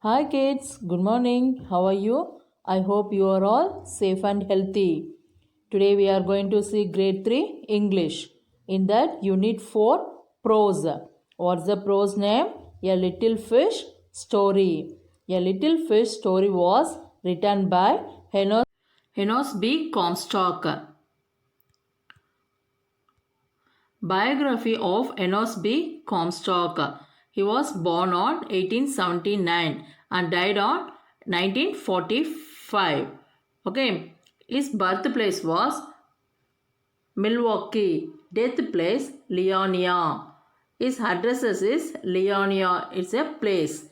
Hi kids, good morning. How are you? I hope you are all safe and healthy. Today we are going to see grade 3 English. In that unit 4 prose. What's the prose name? A Little Fish Story. A Little Fish Story was written by Enos B. Comstock. Biography of Enos B. Comstock. He was born on 1879 and died on 1945. Okay, his birthplace was Milwaukee. Death place Leonia. His addresses is Leonia. It's a place.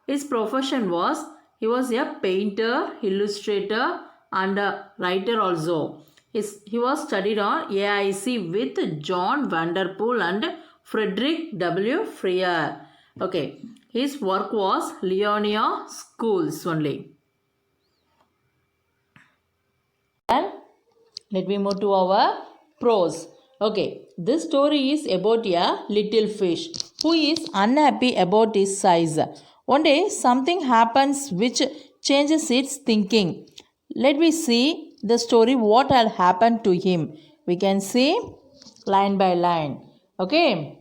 His profession was he was a painter, illustrator, and a writer also. He was studied on AIC with John Vanderpool and Frederick W. Freer. Okay, his work was Leonia schools only. And let me move to our prose. Okay, this story is about a little fish who is unhappy about his size. One day, something happens which changes its thinking. Let me see the story what had happened to him. We can see line by line. Okay,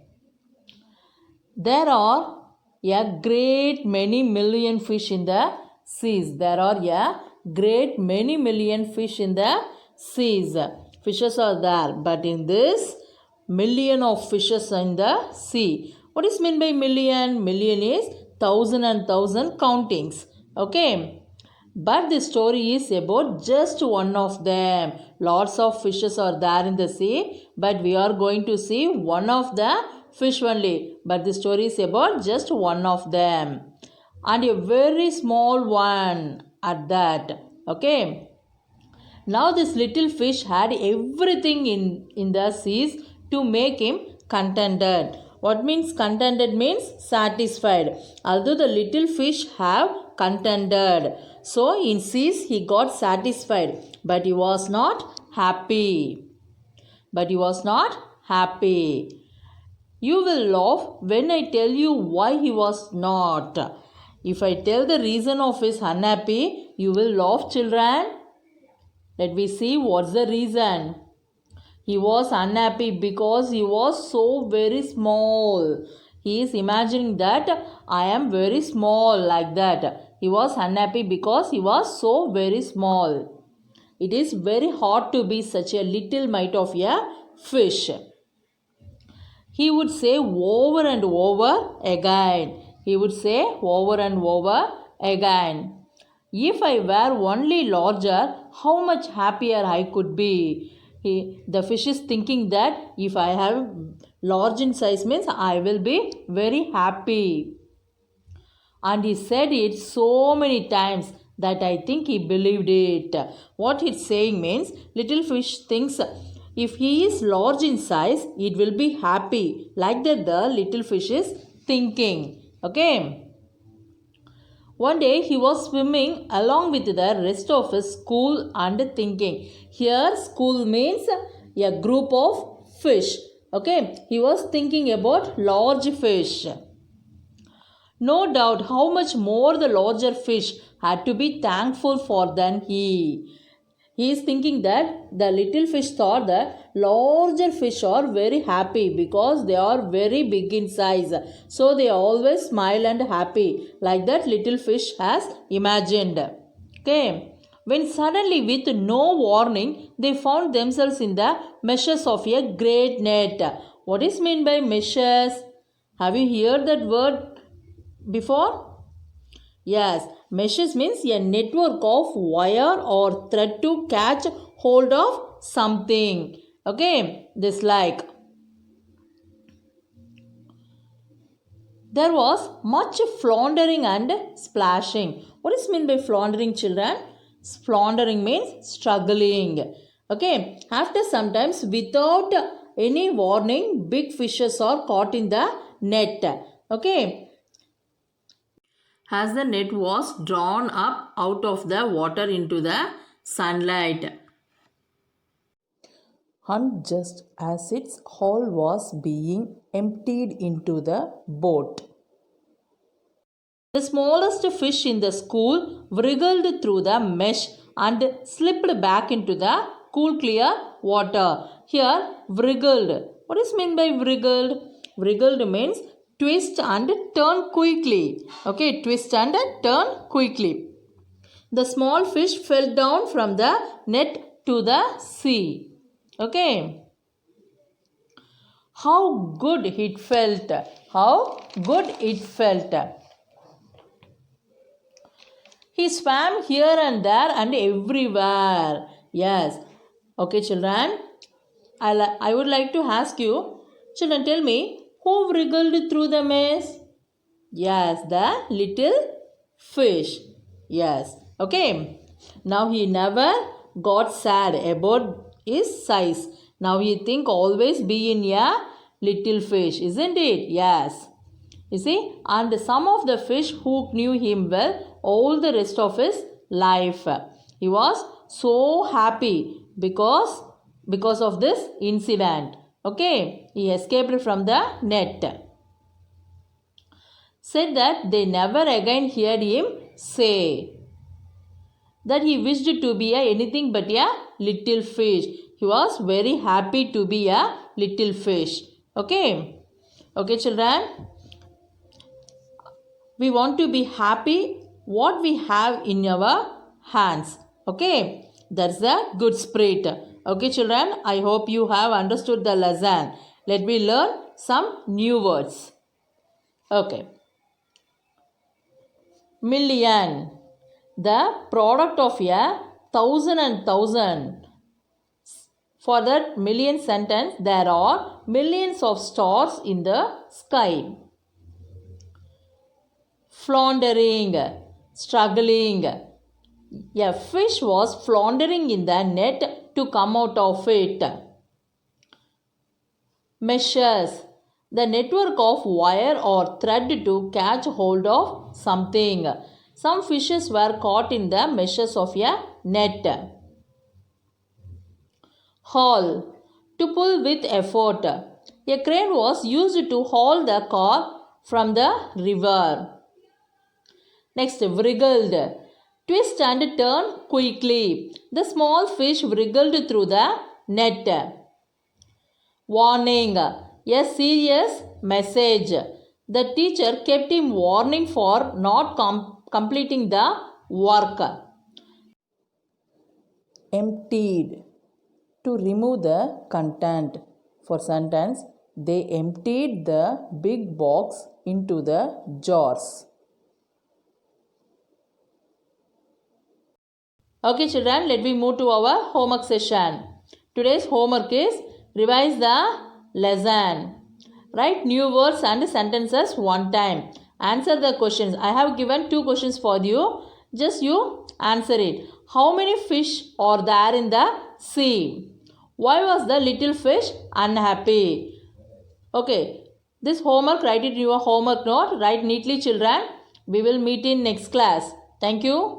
there are a great many million fish in the seas. There are a great many million fish in the seas. Fishes are there, but in this million of fishes in the sea. What is meant by million? Million is thousand and thousand countings. Okay. But the story is about just one of them. Lots of fishes are there in the sea, but we are going to see one of the fish only. But the story is about just one of them. And a very small one at that. Okay. Now this little fish had everything in the seas to make him contented. What means contented means satisfied. Although the little fish have contented. So in seas he got satisfied. But he was not happy. But he was not happy. You will laugh when I tell you why he was not. If I tell the reason of his unhappy, you will laugh, children. Let me see what's the reason. He was unhappy because he was so very small. He is imagining that I am very small like that. He was unhappy because he was so very small. It is very hard to be such a little mite of a fish. He would say over and over again. He would say over and over again. If I were only larger, how much happier I could be. The fish is thinking that if I have large in size means I will be very happy. And he said it so many times that I think he believed it. What it's saying means little fish thinks if he is large in size, it will be happy. Like that the little fish is thinking. Okay. One day he was swimming along with the rest of his school and thinking. Here school means a group of fish. Okay. He was thinking about large fish. No doubt how much more the larger fish had to be thankful for than he. He is thinking that the little fish thought the larger fish are very happy because they are very big in size. So they always smile and happy like that little fish has imagined. Okay. When suddenly with no warning they found themselves in the meshes of a great net. What is meant by meshes? Have you heard that word before? Yes, meshes means a network of wire or thread to catch hold of something. Okay, this like. There was much floundering and splashing. What is meant by floundering, children? Floundering means struggling. Okay, after sometimes without any warning, big fishes are caught in the net. Okay, as the net was drawn up out of the water into the sunlight. And just as its hull was being emptied into the boat, The smallest fish in the school wriggled through the mesh and slipped back into the cool, clear water. Here, wriggled. What is meant by wriggled? Wriggled means twist and turn quickly. Okay, twist and turn quickly. The small fish fell down from the net to the sea. Okay. How good it felt. How good it felt. He swam here and there and everywhere. Yes. Okay, children. I would like to ask you, children, tell me, who wriggled through the maze? Yes, the little fish. Yes. Okay. Now he never got sad about his size. Now he think always be in a little fish, isn't it? Yes. You see, and some of the fish who knew him well all the rest of his life. He was so happy because of this incident. Okay, he escaped from the net. Said that they never again heard him say that he wished to be anything but a little fish. He was very happy to be a little fish. Okay, okay, children. We want to be happy what we have in our hands. Okay, that's a good spirit. Okay, children, I hope you have understood the lesson. Let me learn some new words. Okay. Million. The product of a thousand and thousand. For that million sentence, there are millions of stars in the sky. Floundering, struggling. A fish was floundering in the net to come out of it. Meshes, the network of wire or thread to catch hold of something. Some fishes were caught in the meshes of a net. Haul, to pull with effort. A crane was used to haul the car from the river. Next, wriggled. Twist and turn quickly. The small fish wriggled through the net. Warning. A serious message. The teacher kept him warning for not completing the work. Emptied. To remove the content. For sentence, they emptied the big box into the jars. Okay, children, let me move to our homework session. Today's homework is revise the lesson. Write new words and sentences one time. Answer the questions. I have given 2 questions for you. Just you answer it. How many fish are there in the sea? Why was the little fish unhappy? Okay, this homework, write it in your homework note. Write neatly, children. We will meet in next class. Thank you.